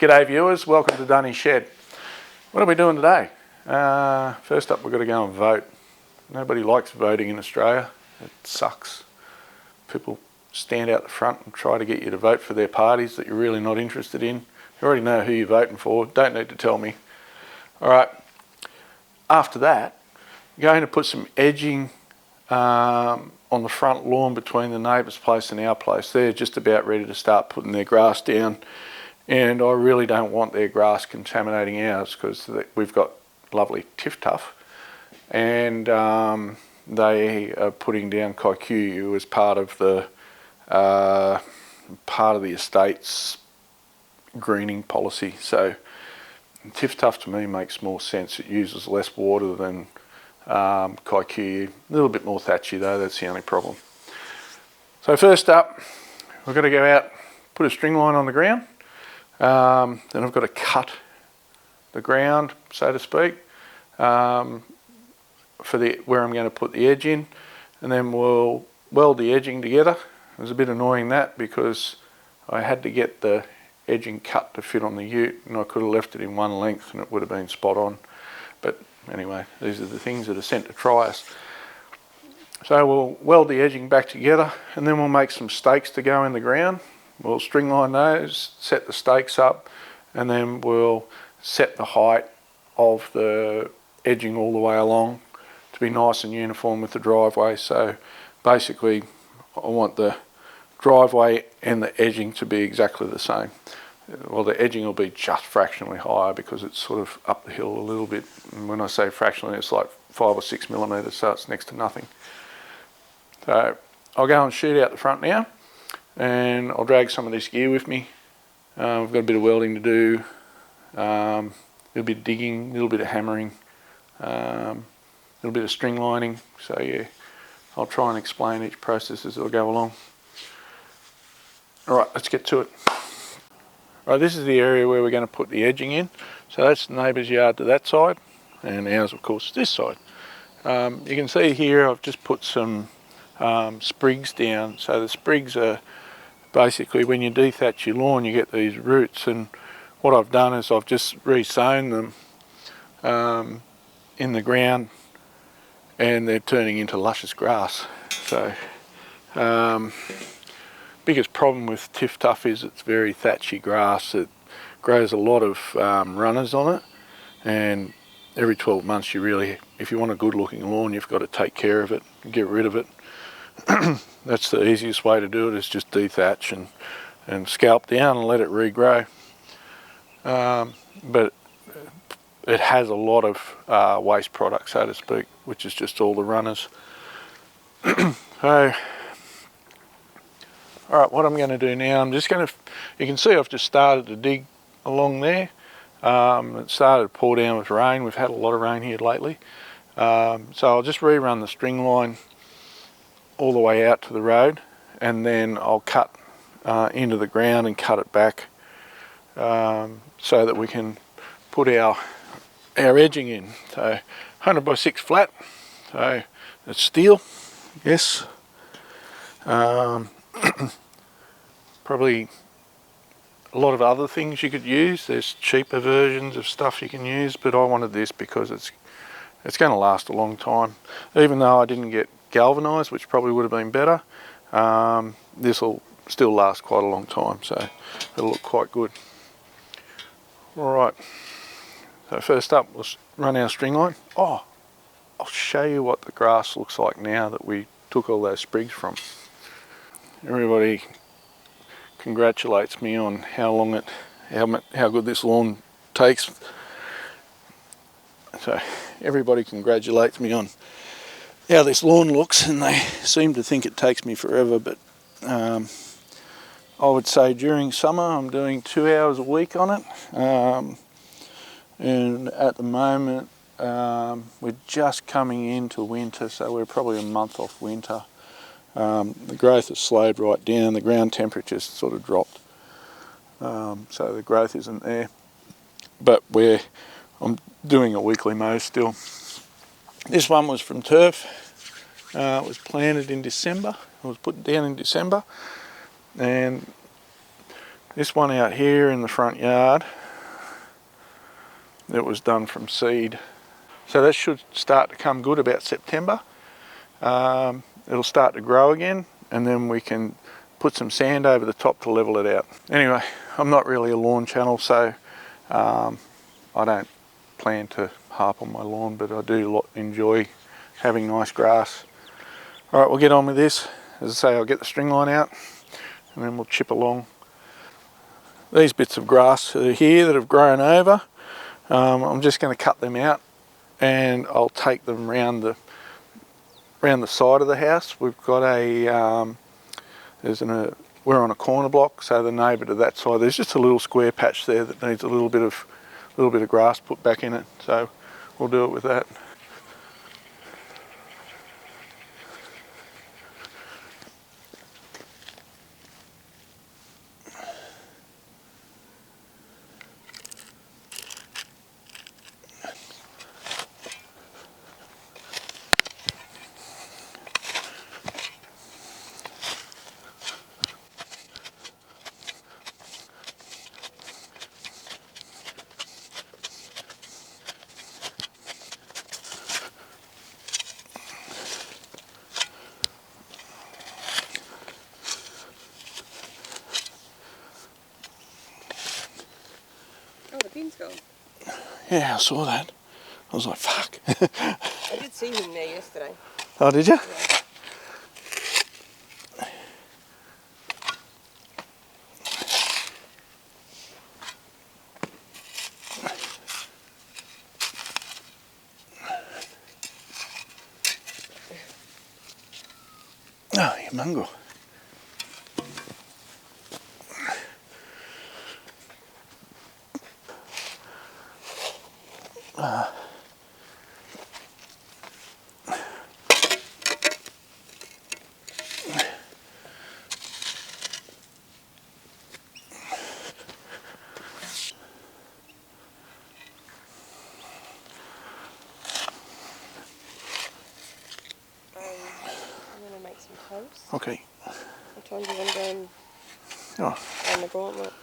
G'day viewers, welcome to Dunny's Shed. What are we doing today? First up, we've got to go and vote. Nobody likes voting in Australia. It sucks. People stand out the front and try to get you to vote for their parties that you're really not interested in. You already know who you're voting for, don't need to tell me. Alright, after that, you're going to put some edging on the front lawn between the neighbours' place and our place. They're just about ready to start putting their grass down, and I really don't want their grass contaminating ours because we've got lovely Tiff Tuff, and they are putting down kikuyu as part of the estate's greening policy. So Tiff Tuff to me makes more sense. It uses less water than kikuyu. A little bit more thatchy though, that's the only problem. So first up, we've got to go out, put a string line on the ground. Then I've got to cut the ground, so to speak, for where I'm going to put the edge in, and then we'll weld the edging together. It was a bit annoying that because I had to get the edging cut to fit on the ute, and I could have left it in one length and it would have been spot on. But anyway, these are the things that are sent to try us. So we'll weld the edging back together, and then we'll make some stakes to go in the ground. We'll string line those, set the stakes up, and then we'll set the height of the edging all the way along to be nice and uniform with the driveway. So basically I want the driveway and the edging to be exactly the same. Well, the edging will be just fractionally higher because it's sort of up the hill a little bit. And when I say fractionally, it's like 5 or 6 millimetres, so it's next to nothing. So I'll go and shoot out the front now, and I'll drag some of this gear with me. We've got a bit of welding to do, a little bit of digging, a little bit of hammering, a little bit of string lining. So yeah, I'll try and explain each process as I go along. Alright, let's get to it. Right, this is the area where we're going to put the edging in. So that's the neighbour's yard to that side, and ours of course this side. You can see here I've just put some sprigs down. So the sprigs are basically when you dethatch your lawn you get these roots, and what I've done is I've just re-sown them in the ground, and they're turning into luscious grass. So biggest problem with Tiff Tuff is it's very thatchy grass. It grows a lot of runners on it, and every 12 months you really, if you want a good looking lawn, you've got to take care of it and get rid of it. That's the easiest way to do it, is just dethatch and scalp down and let it regrow. But it has a lot of waste product, so to speak, which is just all the runners. So alright, what I'm going to do now, I'm just going to, you can see I've just started to dig along there. It started to pour down with rain. We've had a lot of rain here lately. So I'll just rerun the string line all the way out to the road, and then I'll cut into the ground and cut it back so that we can put our edging in. So 100 by 6 flat, so it's steel, yes. Probably a lot of other things you could use. There's cheaper versions of stuff you can use, but I wanted this because it's going to last a long time. Even though I didn't get galvanised, which probably would have been better, this will still last quite a long time, so it'll look quite good. Alright, so first up, let's run our string line. Oh, I'll show you what the grass looks like now that we took all those sprigs from. Everybody congratulates me on how good this lawn takes. So everybody congratulates me on how this lawn looks, and they seem to think it takes me forever, but I would say during summer I'm doing 2 hours a week on it, and at the moment we're just coming into winter, so we're probably a month off winter. The growth has slowed right down, the ground temperature's sort of dropped, so the growth isn't there, but I'm doing a weekly mow still. This one was from turf. It was planted in December. It was put down in December, and This one out here in the front yard, it was done from seed. So that should start to come good about September. It'll start to grow again, and then we can put some sand over the top to level it out. Anyway, I'm not really a lawn channel, so I don't plan to harp on my lawn, but I do enjoy having nice grass. All right, we'll get on with this. As I say, I'll get the string line out and then we'll chip along. These bits of grass that are here that have grown over, I'm just going to cut them out and I'll take them round the side of the house. We've got we're on a corner block, so the neighbour to that side, there's just a little square patch there that needs a little bit of grass put back in it, so we'll do it with that. Oh, the bin's gone. Yeah, I saw that. I was like, fuck. I did see him there yesterday. Oh, did you? Yeah. Oh, you mongrel. I'm going to make some toast. Okay. What time do you want to go and Oh, run the gauntlet?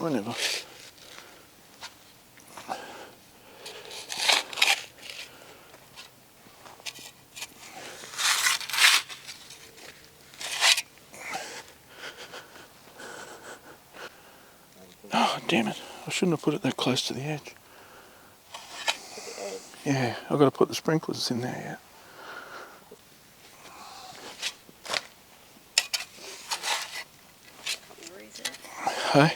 whenever. Oh, damn it. I shouldn't have put it that close to the edge. To the edge. Yeah, I've got to put the sprinklers in there, yeah. Hey?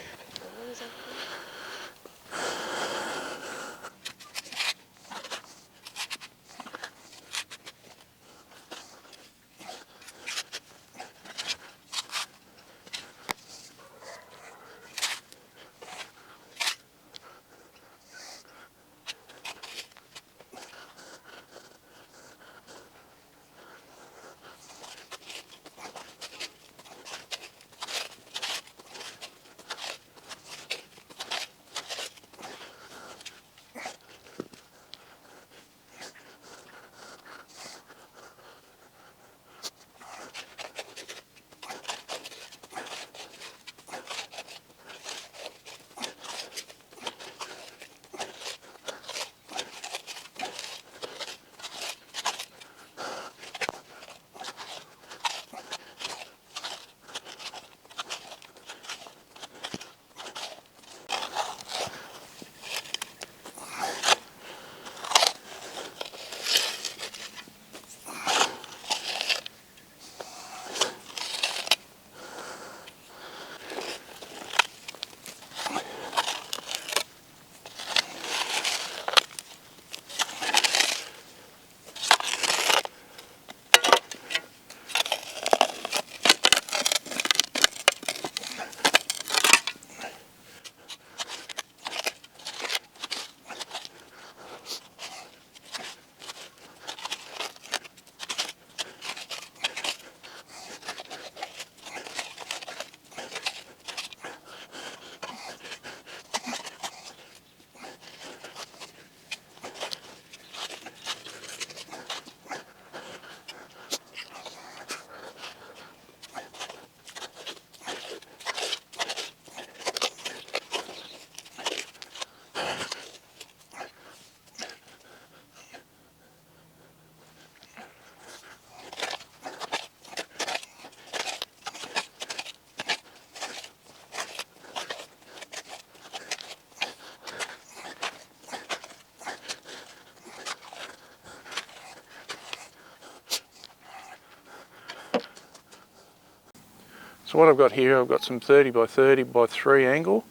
So what I've got here, I've got some 30 by 30 by 3 angle.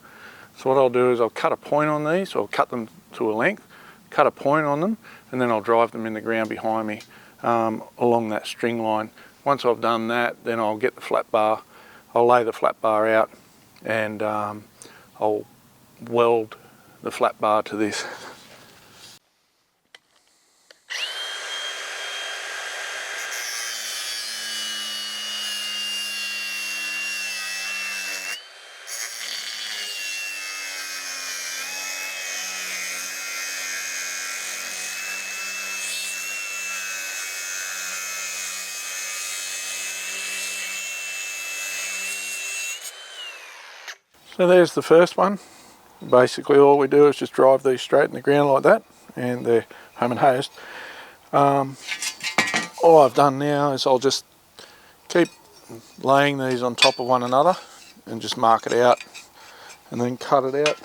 So what I'll do is I'll cut a point on these, so I'll cut them to a length, cut a point on them, and then I'll drive them in the ground behind me along that string line. Once I've done that, then I'll get the flat bar, I'll lay the flat bar out, and I'll weld the flat bar to this. So there's the first one. Basically all we do is just drive these straight in the ground like that, and they're home and hosed. All I've done now is I'll just keep laying these on top of one another and just mark it out and then cut it out.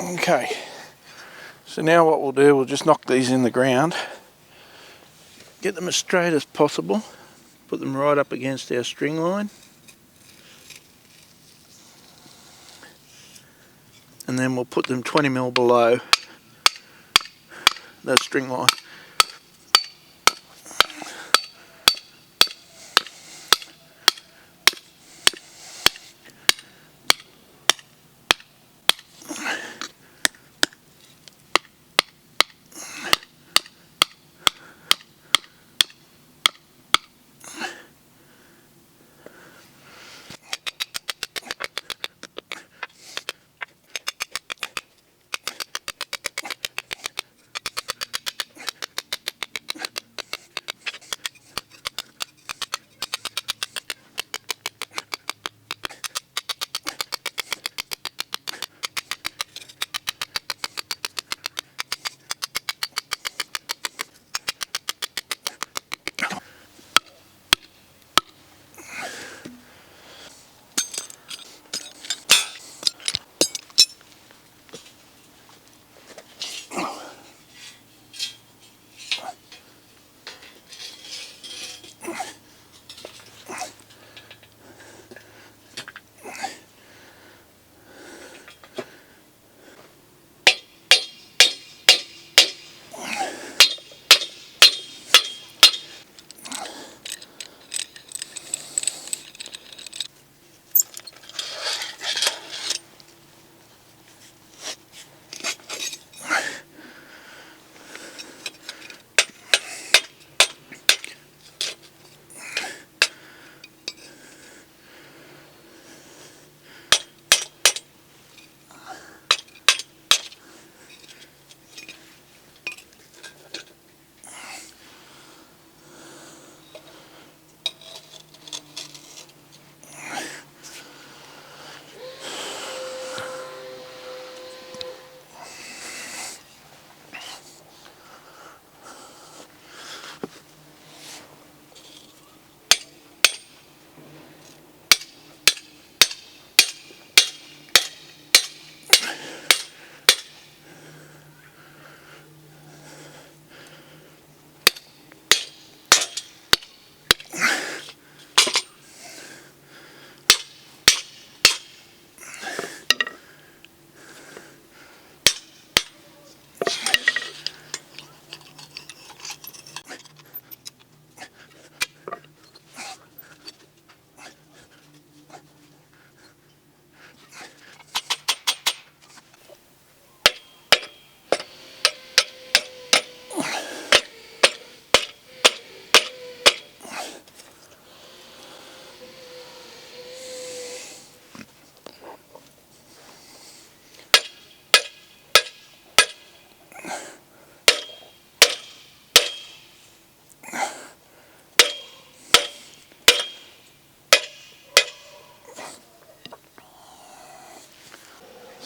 Okay, so now what we'll do, we'll just knock these in the ground, get them as straight as possible, put them right up against our string line, and then we'll put them 20mm below that string line.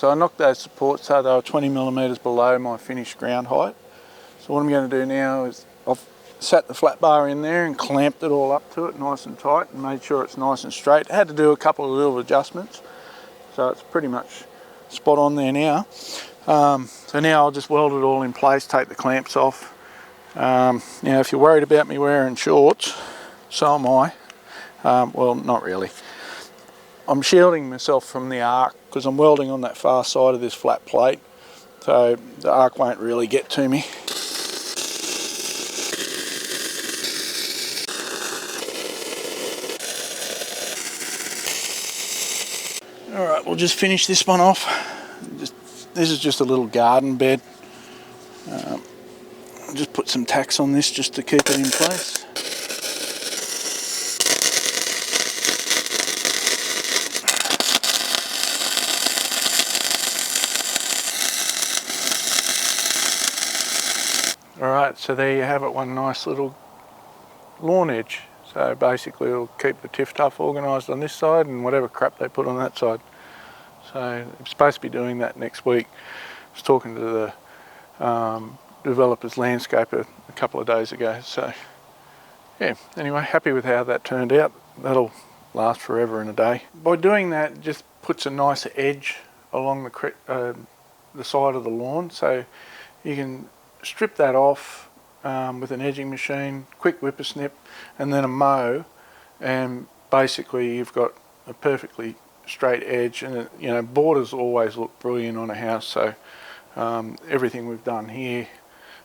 So I knocked those supports so they were 20 millimetres below my finished ground height. So what I'm going to do now is I've sat the flat bar in there and clamped it all up to it nice and tight and made sure it's nice and straight. I had to do a couple of little adjustments, so it's pretty much spot on there now. So now I'll just weld it all in place, take the clamps off. Now if you're worried about me wearing shorts, so am I. Well, not really. I'm shielding myself from the arc because I'm welding on that far side of this flat plate, so the arc won't really get to me. Alright, we'll just finish this one off. This is just a little garden bed. I'll just put some tacks on this just to keep it in place. Alright, so there you have it, one nice little lawn edge. So basically it'll keep the tiff tuff organised on this side and whatever crap they put on that side. So I'm supposed to be doing that next week. I was talking to the developer's landscaper a couple of days ago. So yeah, anyway, happy with how that turned out. That'll last forever and a day. By doing that, it just puts a nicer edge along the side of the lawn. So you can strip that off with an edging machine, quick whippersnip, and then a mow, and basically you've got a perfectly straight edge. And you know, borders always look brilliant on a house, so everything we've done here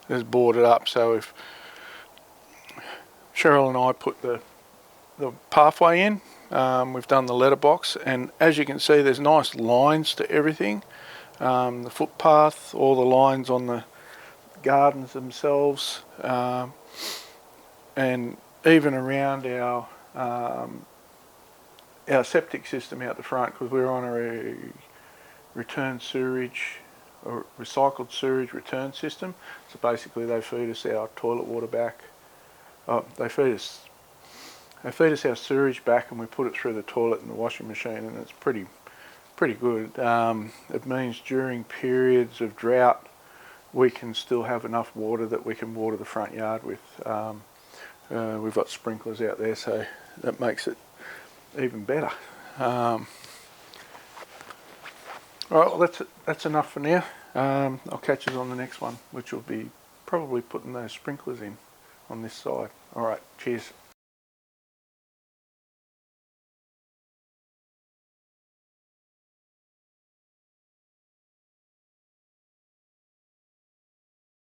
is boarded up. So if Cheryl and I put the pathway in, we've done the letterbox, and as you can see there's nice lines to everything. The footpath, all the lines on the gardens themselves, and even around our septic system out the front, because we're on a return sewage or recycled sewage return system. So basically they feed us our toilet water back. They feed us our sewage back, and we put it through the toilet and the washing machine, and it's pretty good. It means during periods of drought we can still have enough water that we can water the front yard with. We've got sprinklers out there, so that makes it even better. Alright, well that's enough for now. I'll catch you on the next one, which will be probably putting those sprinklers in on this side. Alright, cheers.